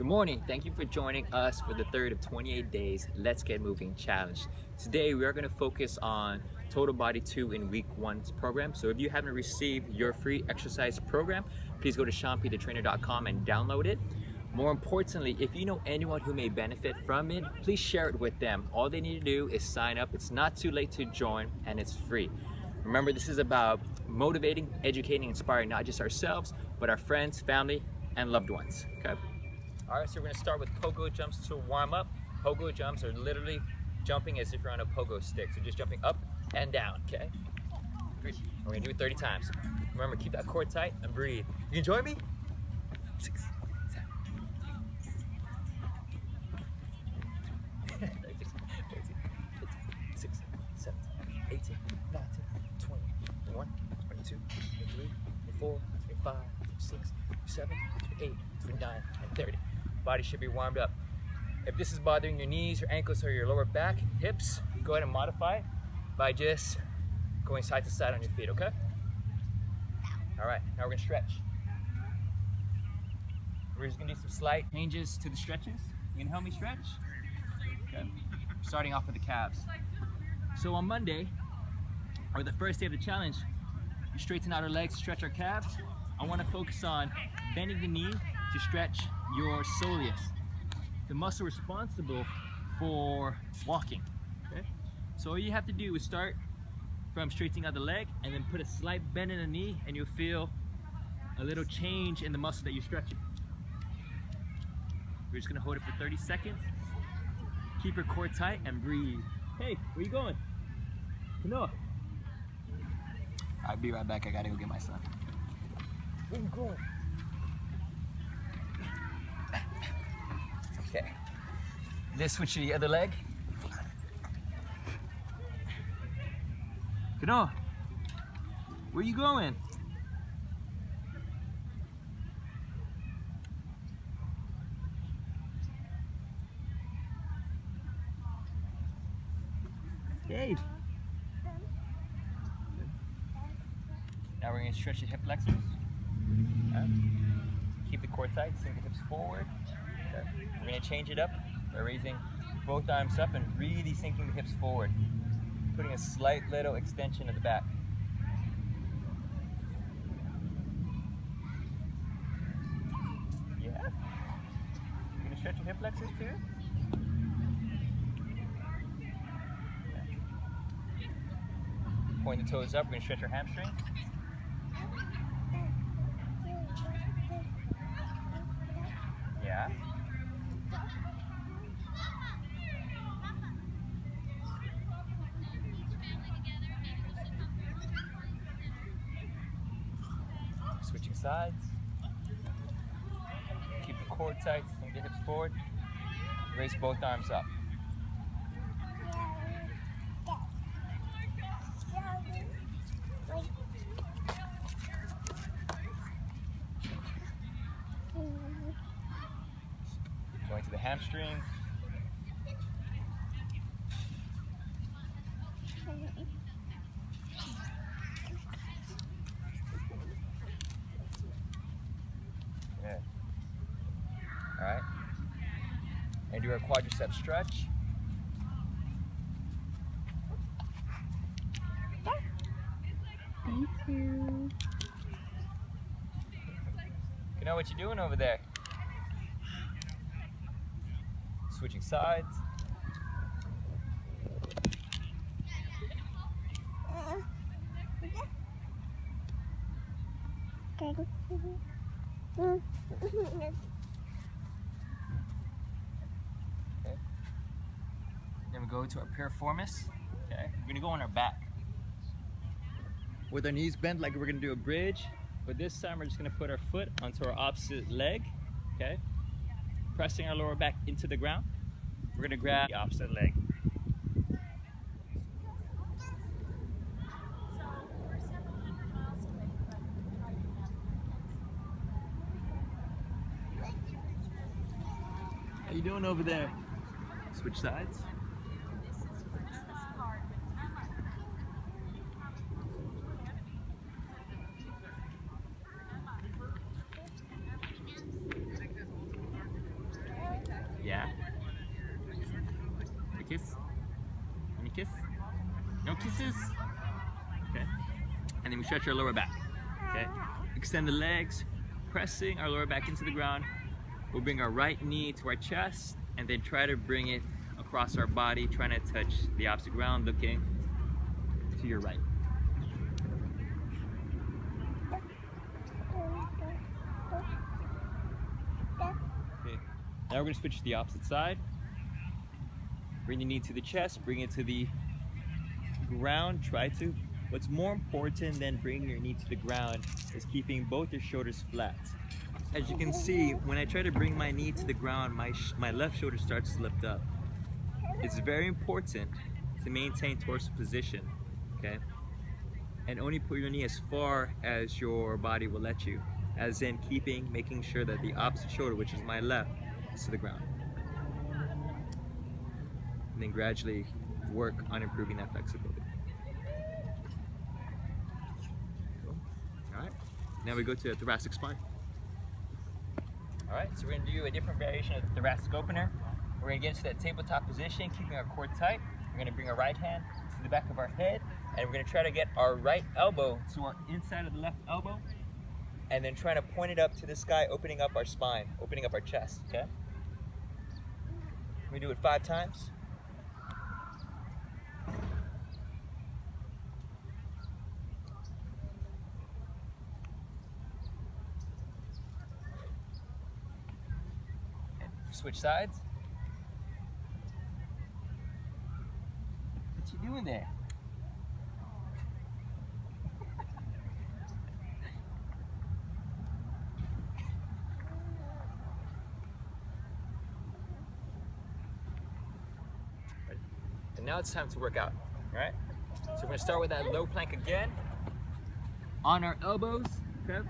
Good morning. Thank you for joining us for the third of 28 days Let's Get Moving challenge. Today we are going to focus on Total Body 2 in week 1's program. So if you haven't received your free exercise program, please go to SeanPThetrainer.com and download it. More importantly, if you know anyone who may benefit from it, please share it with them. All they need to do is sign up. It's not too late to join and it's free. Remember, this is about motivating, educating, inspiring not just ourselves, but our friends, family, and loved ones. Okay? All right, so we're gonna start with pogo jumps to warm up. Pogo jumps are literally jumping as if you're on a pogo stick. So just jumping up and down, okay? We're gonna do it 30 times. Remember, keep that core tight and breathe. You can join me? 6, 7, 8, 6, 7, 18, 19, 20, 21, 22, 23, 24, 25, 26, 27, 28, 29, and 30. Body should be warmed up. If this is bothering your knees, your ankles, or your lower back, hips, go ahead and modify it by just going side to side on your feet, okay? All right, now we're gonna stretch. We're just gonna do some slight changes to the stretches. You gonna help me stretch? Okay. Starting off with the calves. So on Monday, or the first day of the challenge, we straighten out our legs, stretch our calves. I wanna focus on bending the knee to stretch your soleus, the muscle responsible for walking. Okay? So all you have to do is start from straightening out the leg and then put a slight bend in the knee and you'll feel a little change in the muscle that you're stretching. We're just gonna hold it for 30 seconds. Keep your core tight and breathe. Hey, where you going? Canoa. I'll be right back, I gotta go get my son. Where you going? Okay, let's switch to the other leg. Canoa, where you going? Hey. Now we're going to stretch the hip flexors. Okay. Keep the core tight, sink the hips forward. Okay. We're going to change it up by raising both arms up and really sinking the hips forward. Putting a slight little extension at the back. Yeah? You're going to stretch your hip flexors too? Point the toes up, we're going to stretch our hamstrings. Yeah. Switching sides. Keep the core tight, sink the hips forward. Raise both arms up. Going to the hamstrings. Good. All right. And do our quadricep stretch. Thank you. You know what you're doing over there? Switching sides. Okay. Then we go to our piriformis. Okay. We're gonna go on our back. With our knees bent like we're gonna do a bridge, but this time we're just gonna put our foot onto our opposite leg. Okay. Pressing our lower back into the ground. We're gonna grab the opposite leg. How you doing over there? Switch sides. Yeah. A kiss? Any kiss? No kisses? Okay. And then we stretch our lower back. Okay. Extend the legs, pressing our lower back into the ground. We'll bring our right knee to our chest and then try to bring it across our body, trying to touch the opposite ground, looking to your right. Okay. Now we're going to switch to the opposite side. Bring the knee to the chest, bring it to the ground. What's more important than bringing your knee to the ground is keeping both your shoulders flat. As you can see, when I try to bring my knee to the ground, my left shoulder starts to lift up. It's very important to maintain torso position, okay? And only put your knee as far as your body will let you, as in making sure that the opposite shoulder, which is my left, is to the ground. And then gradually work on improving that flexibility. Cool. All right, now we go to a thoracic spine. All right, so we're gonna do a different variation of the thoracic opener. We're gonna get into that tabletop position, keeping our core tight. We're gonna bring our right hand to the back of our head, and we're gonna try to get our right elbow to our inside of the left elbow, and then trying to point it up to the sky, opening up our spine, opening up our chest, okay? We do it 5 times. Switch sides. What you doing there? And now it's time to work out, all right? So we're gonna start with that low plank again. On our elbows, okay?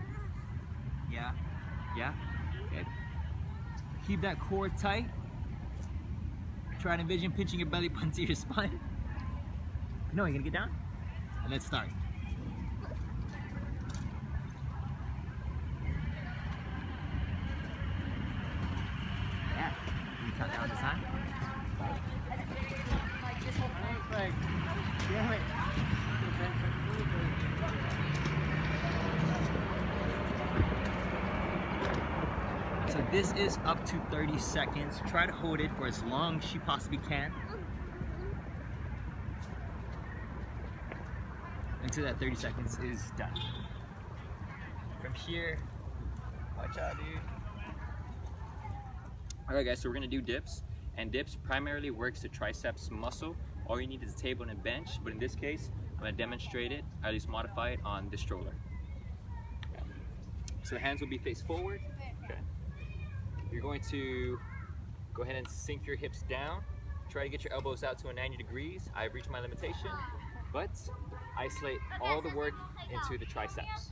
Yeah, okay. Keep that core tight. Try to envision pinching your belly button to your spine. No, you're gonna get down? And let's start. Yeah, can you count down the time? So this is up to 30 seconds. Try to hold it for as long as you possibly can. Until that 30 seconds is done. From here, watch out, dude. Alright guys, so we're gonna do dips. And dips primarily works the triceps muscle. All you need is a table and a bench, but in this case, I'm gonna demonstrate it, at least modify it on this stroller. Okay. So the hands will be face forward. Okay. You're going to go ahead and sink your hips down. Try to get your elbows out to a 90 degrees. I've reached my limitation, but isolate all the work into the triceps.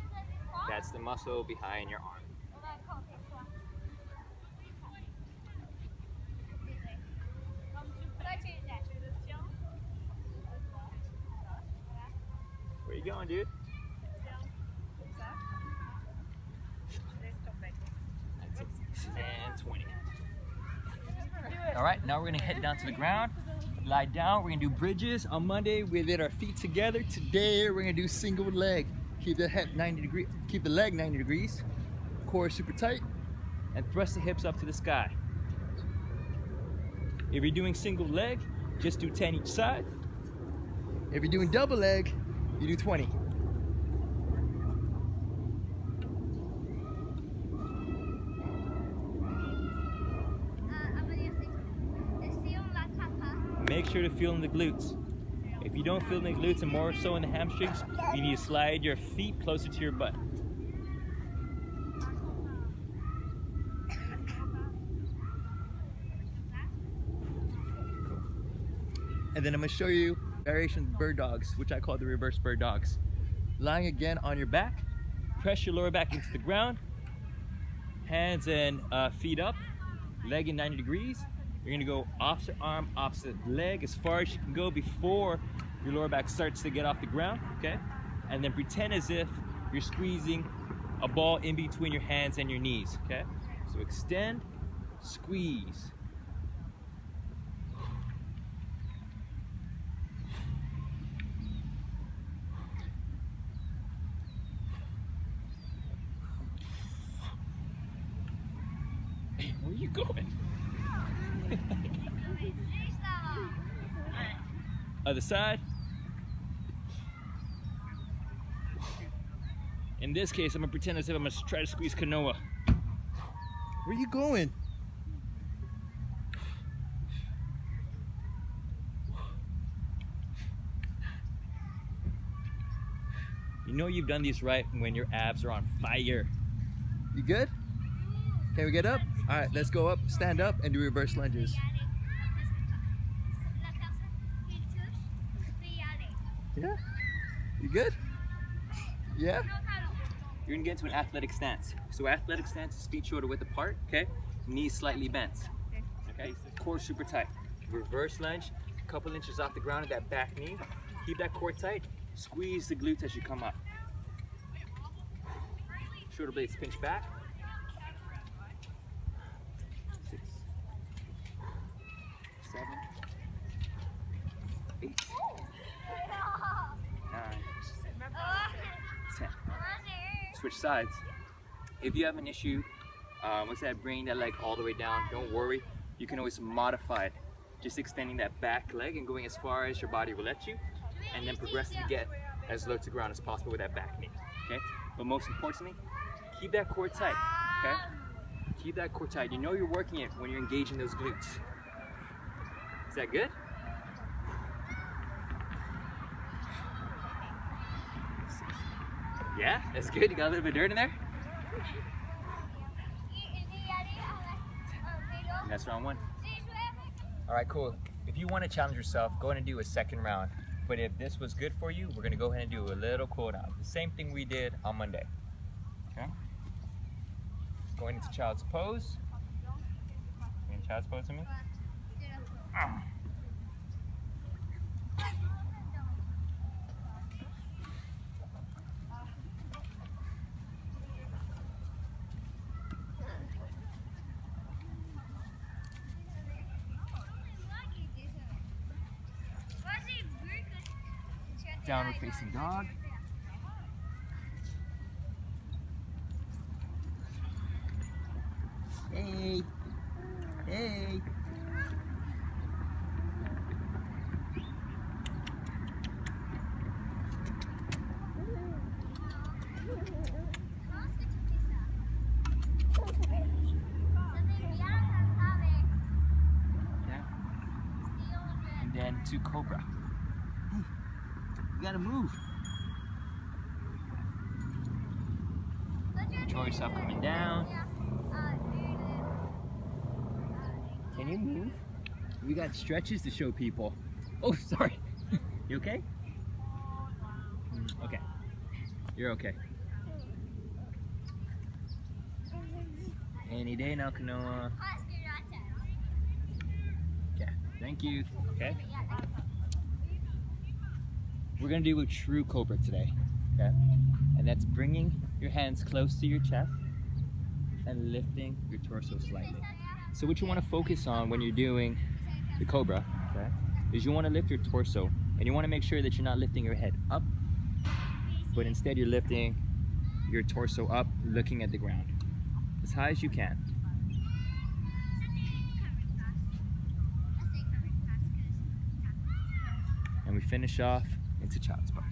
That's the muscle behind your arm. Where you going, dude? And 20. All right, now we're gonna head down to the ground, lie down. We're gonna do bridges. On Monday, we did our feet together. Today, we're gonna do single leg. Keep the head 90 degrees, keep the leg 90 degrees. Core super tight, and thrust the hips up to the sky. If you're doing single leg, just do 10 each side. If you're doing double leg, you do 20. Make sure to feel in the glutes. If you don't feel in the glutes and more so in the hamstrings, you need to slide your feet closer to your butt. And then I'm going to show you variation of bird dogs, which I call the reverse bird dogs. Lying again on your back, press your lower back into the ground, hands and feet up, leg in 90 degrees. You're gonna go opposite arm, opposite leg as far as you can go before your lower back starts to get off the ground, okay? And then pretend as if you're squeezing a ball in between your hands and your knees, okay? So extend, squeeze, Where are you going? Other side. In this case, I'm gonna pretend as if I'm gonna try to squeeze canoa. Where are you going? You know you've done these right when your abs are on fire. You good? Can we get up? All right, let's go up, stand up, and do reverse lunges. Yeah? You good? Yeah? You're gonna get into an athletic stance. So athletic stance is feet shoulder width apart, okay? Knees slightly bent, okay? Core super tight. Reverse lunge, a couple inches off the ground at that back knee. Keep that core tight. Squeeze the glutes as you come up. Shoulder blades pinch back. 6, 7, 8, 9, 10. Switch sides. If you have an issue, bringing that leg all the way down, don't worry. You can always modify it. Just extending that back leg and going as far as your body will let you, and then progressively get as low to ground as possible with that back knee, okay? But most importantly, keep that core tight, okay? Keep that core tight. You know you're working it when you're engaging those glutes. Is that good? Yeah, that's good. You got a little bit of dirt in there? And that's round 1. All right, cool. If you want to challenge yourself, go ahead and do a second round. But if this was good for you, we're gonna go ahead and do a little cool down. The same thing we did on Monday, okay? Going into child's pose. You in child's pose with me? Downward facing dog. Hey, hey. Yeah. And then to cobra. Hey, you gotta move. Control yourself coming down. Can you move? We got stretches to show people. Oh, sorry. You okay? Okay. You're okay. Any day now, Kanoa. Okay, thank you. Okay. We're gonna do a true cobra today, okay? And that's bringing your hands close to your chest and lifting your torso slightly. So what you wanna focus on when you're doing the cobra, okay, is you wanna lift your torso, and you wanna make sure that you're not lifting your head up, but instead you're lifting your torso up, looking at the ground, as high as you can. And we finish off into child's pose.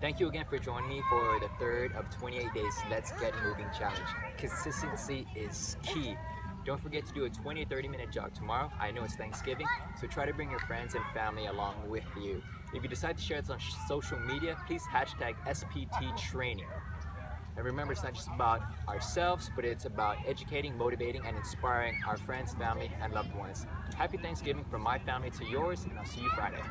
Thank you again for joining me for the third of 28 days Let's Get Moving Challenge. Consistency is key. Don't forget to do a 20 or 30 minute jog tomorrow. I know it's Thanksgiving, so try to bring your friends and family along with you. If you decide to share this on social media, please hashtag SPT training. And remember, it's not just about ourselves, but it's about educating, motivating, and inspiring our friends, family, and loved ones. Happy Thanksgiving from my family to yours, and I'll see you Friday.